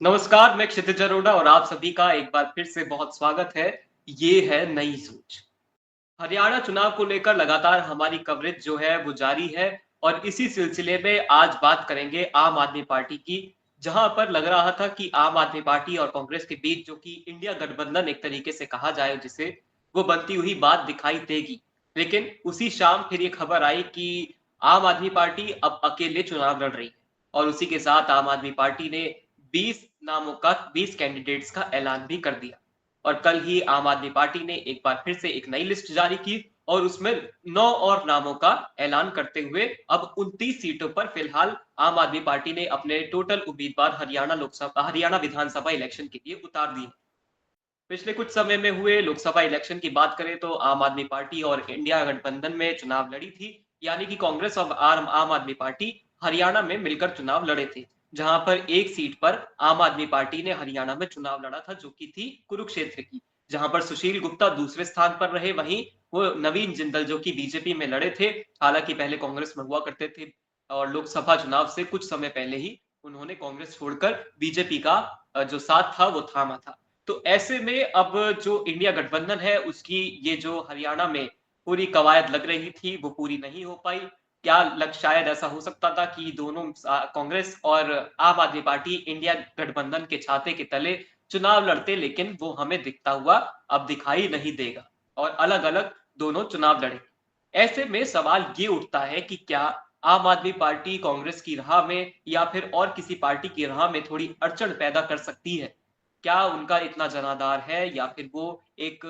नमस्कार, मैं क्षितिज अरोड़ा और आप सभी का एक बार फिर से बहुत स्वागत है। ये है नई सोच। हरियाणा चुनाव को लेकर लगातार हमारी कवरेज जो है वो जारी है और इसी सिलसिले में आज बात करेंगे आम आदमी पार्टी की, जहां पर लग रहा था कि आम आदमी पार्टी और कांग्रेस के बीच जो कि इंडिया गठबंधन एक तरीके से कहा जाए जिसे, वो बनती हुई बात दिखाई देगी। लेकिन उसी शाम फिर ये खबर आई कि आम आदमी पार्टी अब अकेले चुनाव लड़ रही है और उसी के साथ आम आदमी पार्टी ने 20 नामों का 20 कैंडिडेट्स का ऐलान भी कर दिया। और कल ही आम आदमी पार्टी ने एक बार फिर से एक नई लिस्ट जारी की और उसमें 9 और नामों का ऐलान करते हुए अब 29 सीटों पर फिलहाल आम आदमी पार्टी ने अपने टोटल उम्मीदवार हरियाणा विधानसभा इलेक्शन के लिए उतार दिए। पिछले कुछ समय में हुए लोकसभा इलेक्शन की बात करें तो आम आदमी पार्टी और इंडिया गठबंधन में चुनाव लड़ी थी, यानी कि कांग्रेस और आम आदमी पार्टी हरियाणा में मिलकर चुनाव लड़े थे, जहां पर एक सीट पर आम आदमी पार्टी ने हरियाणा में चुनाव लड़ा था जो कि थी कुरुक्षेत्र की, जहां पर सुशील गुप्ता दूसरे स्थान पर रहे। वहीं वो नवीन जिंदल जो कि बीजेपी में लड़े थे, हालांकि पहले कांग्रेस में हुआ करते थे और लोकसभा चुनाव से कुछ समय पहले ही उन्होंने कांग्रेस छोड़कर बीजेपी का जो साथ था वो थामा था। तो ऐसे में अब जो इंडिया गठबंधन है उसकी ये जो हरियाणा में पूरी कवायद लग रही थी वो पूरी नहीं हो पाई। क्या लग शायद ऐसा हो सकता था कि दोनों कांग्रेस और आम आदमी पार्टी इंडिया गठबंधन के छाते के तले चुनाव लड़ते, लेकिन वो हमें दिखता हुआ अब दिखाई नहीं देगा और अलग-अलग दोनों चुनाव लड़े। ऐसे में सवाल ये उठता है कि क्या आम आदमी पार्टी कांग्रेस की राह में या फिर और किसी पार्टी की राह में थोड़ी अड़चन पैदा कर सकती है? क्या उनका इतना जनाधार है या फिर वो एक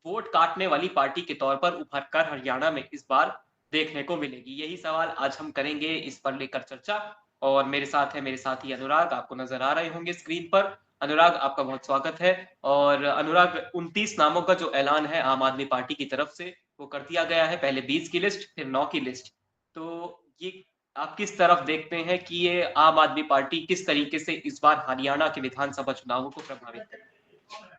वोट काटने वाली पार्टी के तौर पर उभर कर हरियाणा में इस बार देखने को मिलेगी? यही सवाल आज हम करेंगे, इस पर लेकर चर्चा। और मेरे साथ है मेरे साथी अनुराग, आपको नजर आ रहे होंगे स्क्रीन पर। अनुराग, आपका बहुत स्वागत है। और अनुराग, 29 नामों का जो ऐलान है आम आदमी पार्टी की तरफ से वो कर दिया गया है। पहले 20 की लिस्ट, फिर 9 की लिस्ट। तो ये आप किस तरफ देखते हैं कि ये आम आदमी पार्टी किस तरीके से इस बार हरियाणा के विधानसभा चुनावों को प्रभावित करेगी?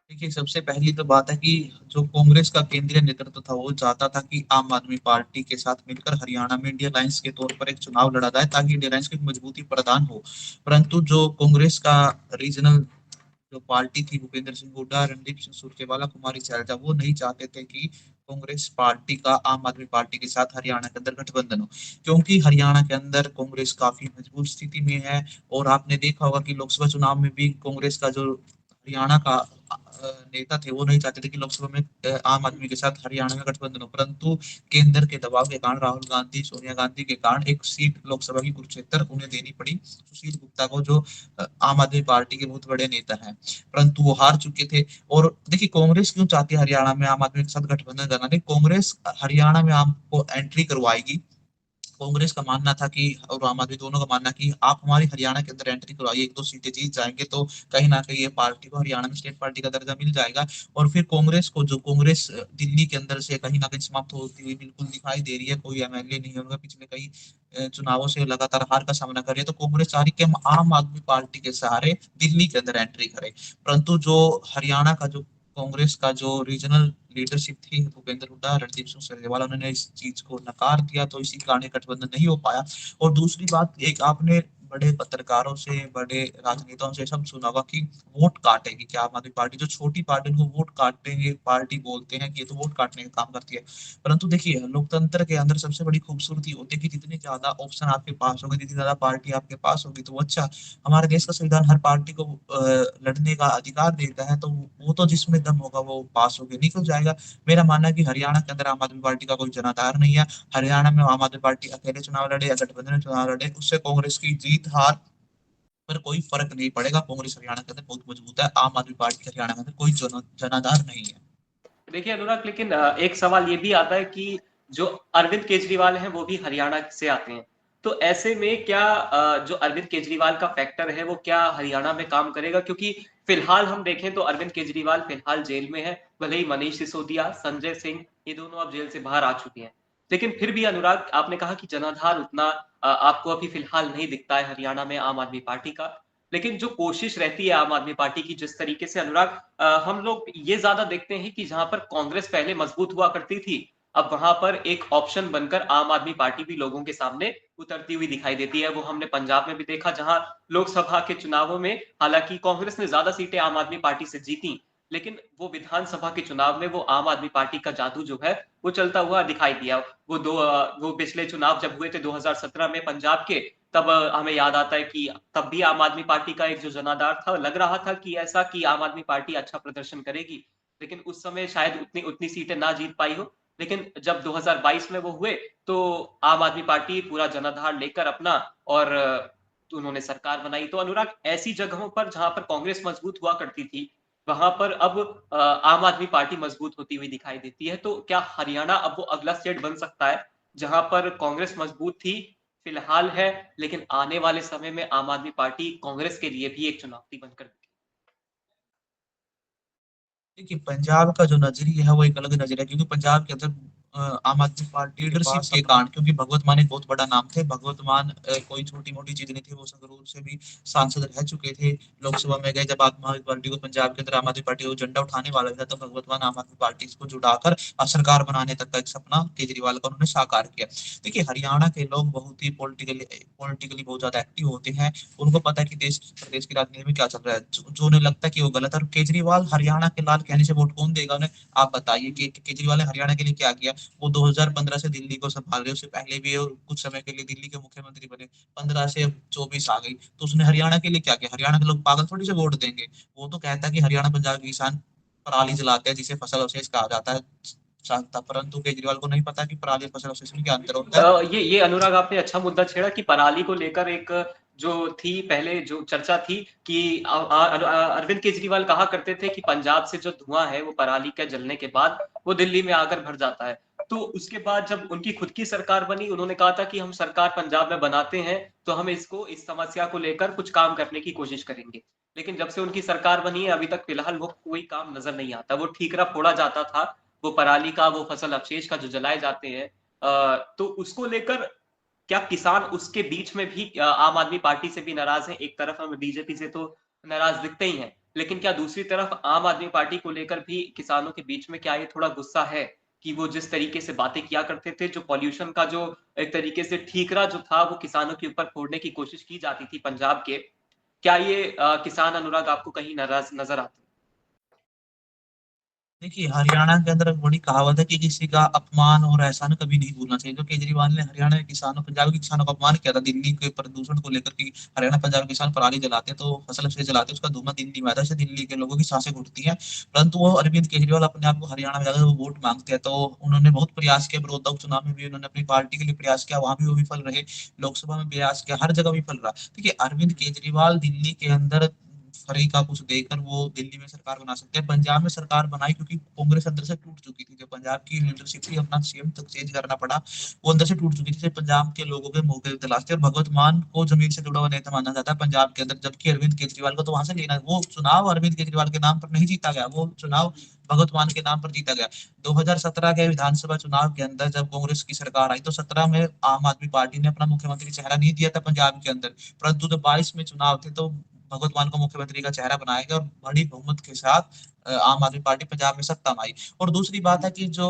देखिए, सबसे पहली तो बात है कि जो कांग्रेस का केंद्रीय नेतृत्व था वो चाहता था कि आम आदमी पार्टी के साथ मिलकर हरियाणा में इंडिया अलायंस के तौर पर एक चुनाव लड़ा जाए ताकि इंडिया अलायंस को एक मजबूती प्रदान हो। परंतु जो कांग्रेस का रीजनल जो पार्टी थी, भूपेंद्र सिंह हुड्डा, रणदीप सिंह सुरजेवाला, कुमारी सैलजा, वो नहीं चाहते थे कि कांग्रेस पार्टी का आम आदमी पार्टी के साथ हरियाणा के अंदर गठबंधन हो, क्योंकि हरियाणा के अंदर कांग्रेस काफी मजबूत स्थिति में है। और आपने देखा होगा कि लोकसभा चुनाव में भी कांग्रेस का जो हरियाणा का नेता थे वो नहीं चाहते थे कि लोकसभा में आम आदमी के साथ हरियाणा में गठबंधन हो। परंतु केंद्र के दबाव के कारण, राहुल गांधी, सोनिया गांधी के कारण एक सीट लोकसभा की कुरुक्षेत्र उन्हें देनी पड़ी, सुशील गुप्ता को, जो आम आदमी पार्टी के बहुत बड़े नेता हैं। परंतु वो हार चुके थे। और देखिए, कांग्रेस क्यों चाहती है हरियाणा में आम आदमी के साथ गठबंधन करना? नहीं, कांग्रेस हरियाणा में आपको एंट्री करवाएगी। कांग्रेस का मानना था कि, और आम आदमी दोनों का मानना कि आप हमारी हरियाणा के अंदर एंट्री करवाइए, एक दो सीटें जीत जाएंगे तो कहीं ना कहीं ये पार्टी को हरियाणा में स्टेट पार्टी का दर्जा मिल जाएगा। और फिर कांग्रेस को, जो कांग्रेस दिल्ली के अंदर से कहीं ना कहीं समाप्त होती हुई बिल्कुल दिखाई दे रही है, कोई एमएलए नहीं है उनका, पिछले कई चुनावों से लगातार हार का सामना कर रही है, तो कांग्रेस चाह रही कि हम आम आदमी पार्टी के सहारे दिल्ली के अंदर एंट्री करें। परंतु जो हरियाणा का जो कांग्रेस का जो रीजनल लीडरशिप थी, भूपेंद्र हुड्डा, रणदीप सिंह सुरजेवाला, उन्होंने इस चीज को नकार दिया, तो इसी कारण गठबंधन नहीं हो पाया। और दूसरी बात, एक आपने बड़े पत्रकारों से, बड़े राजनेताओं से सब सुना होगा कि वोट काटेगी क्या आम आदमी पार्टी, जो छोटी पार्टी उनको वोट काटेंगे पार्टी बोलते हैं कि ये तो वोट काटने का काम करती है। परंतु देखिए, लोकतंत्र के अंदर सबसे बड़ी खूबसूरती होती है कि जितनी ज्यादा ऑप्शन आपके पास होंगे, जितनी ज्यादा पार्टी आपके पास होगी, तो वो अच्छा। हमारे देश का संविधान हर पार्टी को लड़ने का अधिकार देता है, तो वो तो जिसमें दम होगा वो पास होके निकल जाएगा। मेरा मानना है कि हरियाणा के अंदर आम आदमी पार्टी का कोई जनाधार नहीं है। हरियाणा में आम आदमी पार्टी अकेले चुनाव लड़े या गठबंधन में चुनाव लड़े, उससे कांग्रेस की जीत हार पर कोई फर्क नहीं पड़ेगा। कांग्रेस हरियाणा के अंदर बहुत मजबूत है, आम आदमी पार्टी हरियाणा के अंदर कोई जनाधार नहीं है। देखिए अनुराग, लेकिन एक सवाल ये भी आता है कि जो अरविंद केजरीवाल हैं वो भी हरियाणा से आते हैं। तो ऐसे में क्या जो अरविंद केजरीवाल का फैक्टर है वो क्या हरियाणा में काम करेगा? क्योंकि फिलहाल हम देखें तो अरविंद केजरीवाल फिलहाल जेल में है। भले ही मनीष सिसोदिया, संजय सिंह, ये दोनों अब जेल से बाहर आ चुके हैं, लेकिन फिर भी अनुराग, आपने कहा कि जनाधार उतना आपको अभी फिलहाल नहीं दिखता है हरियाणा में आम आदमी पार्टी का। लेकिन जो कोशिश रहती है आम आदमी पार्टी की, जिस तरीके से अनुराग हम लोग ये ज्यादा देखते हैं कि जहां पर कांग्रेस पहले मजबूत हुआ करती थी, अब वहां पर एक ऑप्शन बनकर आम आदमी पार्टी भी लोगों के सामने उतरती हुई दिखाई देती है। वो हमने पंजाब में भी देखा, जहां लोकसभा के चुनावों में हालांकि कांग्रेस ने ज्यादा सीटें आम आदमी पार्टी से जीती, लेकिन वो विधानसभा के चुनाव में वो आम आदमी पार्टी का जादू जो है वो चलता हुआ दिखाई दिया। वो पिछले चुनाव जब हुए थे 2017 में पंजाब के, तब हमें याद आता है कि तब भी आम आदमी पार्टी का एक जो जनाधार था, लग रहा था कि ऐसा कि आम आदमी पार्टी अच्छा प्रदर्शन करेगी, लेकिन उस समय शायद उतनी उतनी सीटें ना जीत पाई हो। लेकिन जब 2022 में वो हुए, तो आम आदमी पार्टी पूरा जनाधार लेकर अपना और उन्होंने सरकार बनाई। तो अनुराग, ऐसी जगहों पर जहां पर कांग्रेस मजबूत हुआ करती थी, वहां पर अब आम आदमी पार्टी मजबूत होती हुई दिखाई देती है। तो क्या हरियाणा अब वो अगला स्टेट बन सकता है जहां पर कांग्रेस मजबूत थी, फिलहाल है, लेकिन आने वाले समय में आम आदमी पार्टी कांग्रेस के लिए भी एक चुनौती बनकर दिखे? देखिए, पंजाब का जो नजरिया है वो एक अलग नजरिया है, क्योंकि पंजाब के अंदर आम आदमी पार्टी लीडरशिप के कारण, क्योंकि भगवत मान एक बहुत बड़ा नाम थे। भगवत मान कोई छोटी मोटी चीज नहीं थी, वो संगरूर से भी सांसद रह चुके थे, लोकसभा में गए। जब आम आदमी पार्टी को पंजाब के अंदर आम आदमी पार्टी को झंडा उठाने वाला था, तो भगवत मान आम आदमी पार्टी को जुड़ाकर सरकार बनाने तक का एक सपना केजरीवाल का उन्होंने साकार किया। देखिए, हरियाणा के लोग बहुत ही पॉलिटिकली बहुत ज्यादा एक्टिव होते हैं। उनको पता है कि देश प्रदेश की राजनीति में क्या चल रहा है, जो उन्हें लगता है कि वो गलत है। और केजरीवाल हरियाणा के लाल कहने से वोट कौन देगा उन्हें? आप बताइए कि केजरीवाल ने हरियाणा के लिए क्या किया? वो 2015 से दिल्ली को संभाल रहे, उससे पहले भी वो कुछ समय के लिए दिल्ली के मुख्यमंत्री बने, 15 से 24 आ गई, तो उसने हरियाणा के लिए क्या किया? हरियाणा के लोग पागल थोड़ी से वोट देंगे। वो तो कहता है कि हरियाणा पंजाब के किसान पराली जलाते हैं, जिसे फसल अवशेष कहा जाता है, था। परंतु केजरीवाल को नहीं पता कि पराली और फसल अवशेष में क्या अंतर होता है। ये अनुराग, आपने अच्छा मुद्दा छेड़ा कि पराली को लेकर एक जो थी पहले जो चर्चा थी कि अरविंद केजरीवाल कहा करते थे कि पंजाब से जो धुआं है वो पराली के जलने के बाद वो दिल्ली में आकर भर जाता है। तो उसके बाद जब उनकी खुद की सरकार बनी, उन्होंने कहा था कि हम सरकार पंजाब में बनाते हैं तो हम इस समस्या को लेकर कुछ काम करने की कोशिश करेंगे। लेकिन जब से उनकी सरकार बनी है, अभी तक फिलहाल वो कोई काम नजर नहीं आता। वो ठीकरा फोड़ा जाता था, वो पराली का, वो फसल अवशेष का जो जलाए जाते हैं, तो उसको लेकर क्या किसान उसके बीच में भी आम आदमी पार्टी से भी नाराज है? एक तरफ हम बीजेपी से तो नाराज दिखते ही हैं, लेकिन क्या दूसरी तरफ आम आदमी पार्टी को लेकर भी किसानों के बीच में क्या ये थोड़ा गुस्सा है कि वो जिस तरीके से बातें किया करते थे, जो पॉल्यूशन का जो एक तरीके से ठीकरा जो था वो किसानों के ऊपर फोड़ने की कोशिश की जाती थी पंजाब के, क्या ये किसान, अनुराग, आपको कहीं नाराज नजर आते देखिए, हरियाणा के अंदर एक बड़ी कहावत है कि किसी का अपमान और एहसान कभी नहीं भूलना चाहिए। जो केजरीवाल ने हरियाणा के किसानों, पंजाब के किसानों का अपमान किया था दिल्ली के प्रदूषण को लेकर, कि हरियाणा पंजाब के किसान पराली जलाते हैं तो फसल से जलाते हैं, उसका धुआं दिल्ली में आता है, इससे दिल्ली के लोगों की सांसें घुटती हैं। परंतु वो अरविंद केजरीवाल अपने आप को हरियाणा में जाकर वो वोट मांगते हैं, तो उन्होंने बहुत प्रयास किया। बड़ौदा उपचुनाव में भी उन्होंने अपनी पार्टी के लिए प्रयास किया, वहां भी वो विफल रहे। लोकसभा में प्रयास किया, हर जगह विफल रहा। देखिए, अरविंद केजरीवाल दिल्ली के अंदर फरी का कुछ देकर वो दिल्ली में सरकार बना सकते हैं। पंजाब में सरकार बनाई क्योंकि कांग्रेस अंदर से टूट चुकी थी। जो पंजाब की लीडरशिप थी, अपना सीएम तक चेंज करना पड़ा, वो अंदर से टूट चुकी थी। पंजाब के लोगों के मौके तलाश थे, और भगवत मान को जमीन से जुड़ा हुआ नेता माना जाता है पंजाब के अंदर, जबकि अरविंद केजरीवाल को तो वहां से लेना, वो चुनाव अरविंद केजरीवाल के नाम पर नहीं जीता गया, वो चुनाव भगवत मान के नाम पर जीता गया। 2017 के विधानसभा चुनाव के अंदर जब कांग्रेस की सरकार आई, तो 17 में आम आदमी पार्टी ने अपना मुख्यमंत्री चेहरा नहीं दिया था पंजाब के अंदर, परंतु जब 22 में चुनाव थे, तो भगवत मान को मुख्यमंत्री का चेहरा बनाया गया और बड़ी बहुमत के साथ आम आदमी पार्टी पंजाब में सत्ता में आई। और दूसरी बात है कि जो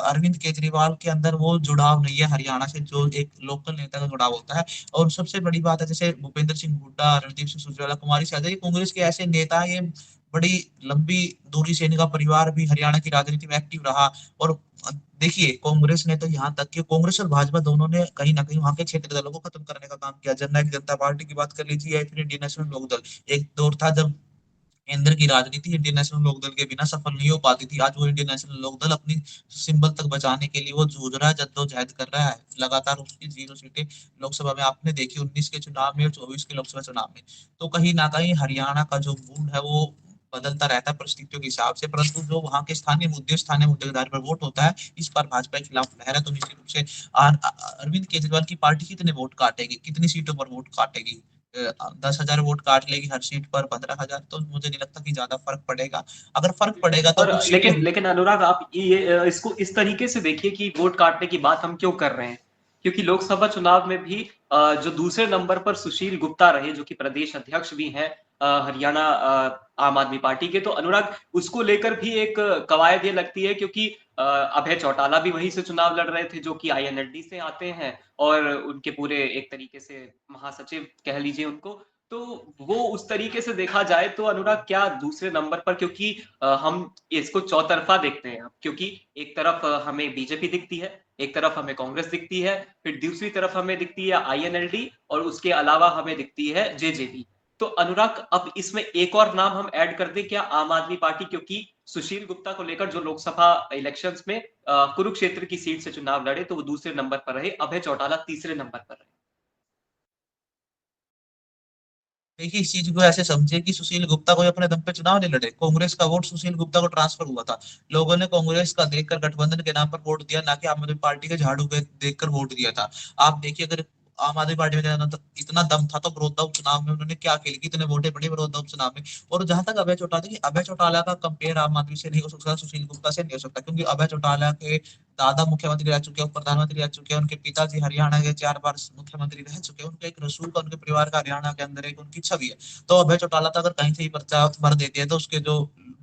अरविंद केजरीवाल के अंदर वो जुड़ाव नहीं है हरियाणा से, जो एक लोकल नेता का जुड़ाव होता है। और सबसे बड़ी बात है, जैसे भूपेंद्र सिंह हुड्डा, रणदीप सिंह सुरजेवाला, कुमारी शैलजा, ये कांग्रेस के ऐसे नेता हैं, ये बड़ी लंबी दूरी से इनका परिवार भी हरियाणा की राजनीति में एक्टिव रहा। और देखिए, कांग्रेस ने तो यहाँ तक कि कांग्रेस और भाजपा दोनों ने कहीं ना कहीं वहां के क्षेत्रीय दलों को खत्म करने का काम किया। जननायक जनता पार्टी की बात कर लीजिए या फिर इंडियन नेशनल लोकदल, एक दौर था जब केंद्र की राजनीति इंडियन नेशनल लोकदल के बिना सफल नहीं हो पाती थी। आज वो इंडियन नेशनल लोकदल अपनी सिंबल तक बचाने के लिए वो जूझ रहा है, जद्दोजहद कर रहा है। लगातार उसकी 0 सीटें लोकसभा में आपने देखी, 19 के चुनाव में और 24 के लोकसभा चुनाव में। तो कहीं ना कहीं हरियाणा का जो मूड है वो बदलता रहता है परिस्थितियों के हिसाब से, परंतु जो वहाँ के स्थानीय मुद्दे के आधार पर वोट होता है, इस पर भाजपा के खिलाफ लहर है। तो निश्चित रूप से अरविंद केजरीवाल की पार्टी कितने वोट काटेगी, कितनी सीटों पर वोट काटेगी? 10,000 वोट काट लेगी हर सीट पर, 15,000, तो मुझे नहीं लगता कि ज्यादा फर्क पड़ेगा। अगर फर्क पड़ेगा तो हैं? कुछ और सीटें। लेकिन लेकिन अनुराग, आप ये इसको इस तरीके से देखिए कि वोट काटने की बात हम क्यों कर रहे हैं। क्योंकि लोकसभा चुनाव में भी जो दूसरे नंबर पर सुशील गुप्ता रहे, जो कि प्रदेश अध्यक्ष भी हैं हरियाणा आम आदमी पार्टी के, तो अनुराग उसको लेकर भी एक कवायद ये लगती है, क्योंकि अभय चौटाला भी वहीं से चुनाव लड़ रहे थे, जो कि आईएनएलडी से आते हैं और उनके पूरे एक तरीके से महासचिव कह लीजिए उनको। तो वो उस तरीके से देखा जाए तो अनुराग क्या दूसरे नंबर पर, क्योंकि हम इसको चौतरफा देखते हैं, क्योंकि एक तरफ हमें बीजेपी दिखती है, एक तरफ हमें कांग्रेस दिखती है, फिर दूसरी तरफ हमें दिखती है आईएनएलडी और उसके अलावा हमें दिखती है जेजेपी। तो अनुराग अब इसमें एक और नाम हम ऐड कर दें क्या, आम आदमी पार्टी, क्योंकि सुशील गुप्ता को लेकर जो लोकसभा इलेक्शंस में कुरुक्षेत्र की सीट से चुनाव लड़े तो वो दूसरे नंबर पर रहे, अभय चौटाला तीसरे नंबर पर रहे। देखिए, इस चीज को ऐसे समझे कि सुशील गुप्ता कोई अपने दम पे चुनाव नहीं लड़े, कांग्रेस का वोट सुशील गुप्ता को ट्रांसफर हुआ था। लोगों ने कांग्रेस का देखकर गठबंधन के नाम पर वोट दिया, ना कि आम आदमी पार्टी के झाड़ू के देखकर वोट दिया था। आप देखिए, अगर आम आदमी पार्टी में इतना दम था तो बड़ौदा उपचुनाव में उन्होंने क्या किया, कितने वोटे पड़े बड़ौदा उपचुनाव में। और जहां तक अभय चौटाला की, अभय चौटाला का कंपेयर आम आदमी से नहीं हो सकता, सुशील गुप्ता से नहीं हो सकता, क्योंकि अभय चौटाला के दादा मुख्यमंत्री रह चुके हैं, प्रधानमंत्री रह चुके हैं, उनके पिताजी हरियाणा के 4 बार मुख्यमंत्री रह चुके हैं, उनका एक रसूख का, उनके परिवार का हरियाणा के अंदर एक उनकी छवि है। तो अभय चौटाला तो अगर कहीं से ही पर्चा भर देते हैं तो उसके जो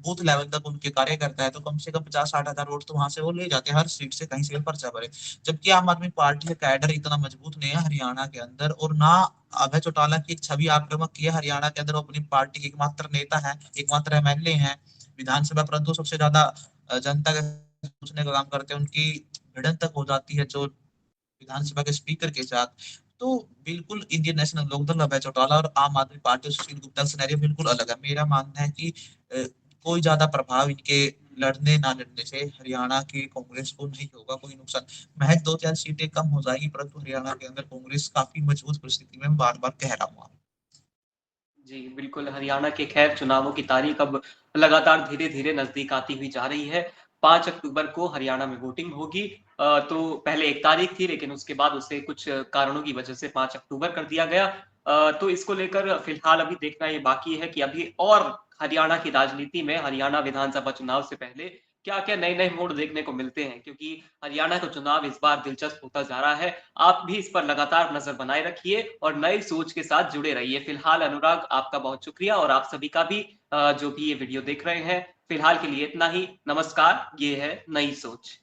बूथ लेवल तक उनके कार्य करता है, तो कम से कम 50-60 हजार वोट तो वहां से वो ले जाते हैं, हर सीट से कहीं से भी पर्चा भरे। जबकि आम आदमी पार्टी का कैडर इतना मजबूत नहीं है हरियाणा के अंदर, और ना अभय चौटाला की एक छवि आक्रामक की है हरियाणा के अंदर। वो अपनी पार्टी के एकमात्र नेता है, एकमात्र एमएलए हैं विधानसभा, परंतु सबसे ज्यादा जनता के सोचने का काम करते हैं। उनकी भिड़ंत तक हो जाती है जो विधानसभा के स्पीकर के साथ। तो बिल्कुल इंडियन नेशनल लोकदल अभय चौटाला और आम आदमी पार्टी सुशील गुप्ता सिनेरियो बिल्कुल अलग है। मेरा मानना है कि कोई ज्यादा प्रभाव इनके लड़ने ना लड़ने से हरियाणा की कांग्रेस को नहीं होगा कोई नुकसान। महज 2-4 सीटें कम हो जाएगी, परंतु हरियाणा के अंदर कांग्रेस काफी मजबूत परिस्थिति में बार बार कह रहा हूँ। जी, बिल्कुल, हरियाणा के खैर चुनावों की तारीख अब लगातार धीरे-धीरे नज़दीक आती हुई जा रही है। 5 अक्टूबर को हरियाणा में वोटिंग होगी। तो पहले 1 तारीख थी, लेकिन उसके बाद उसे कुछ कारणों की वजह से 5 अक्टूबर कर दिया गया। तो इसको लेकर फिलहाल अभी देखना ये बाकी है कि अभी और हरियाणा की राजनीति में हरियाणा विधानसभा चुनाव से पहले क्या-क्या नए-नए मोड़ देखने को मिलते हैं, क्योंकि हरियाणा का चुनाव इस बार दिलचस्प होता जा रहा है। आप भी इस पर लगातार नज़र बनाए रखिए और नई सोच के साथ जुड़े रहिए। फिलहाल अनुराग, आपका बहुत शुक्रिया और आप सभी का भी जो भी ये वीडियो देख रहे हैं। फिलहाल के लिए इतना ही। नमस्कार, ये है नई सोच।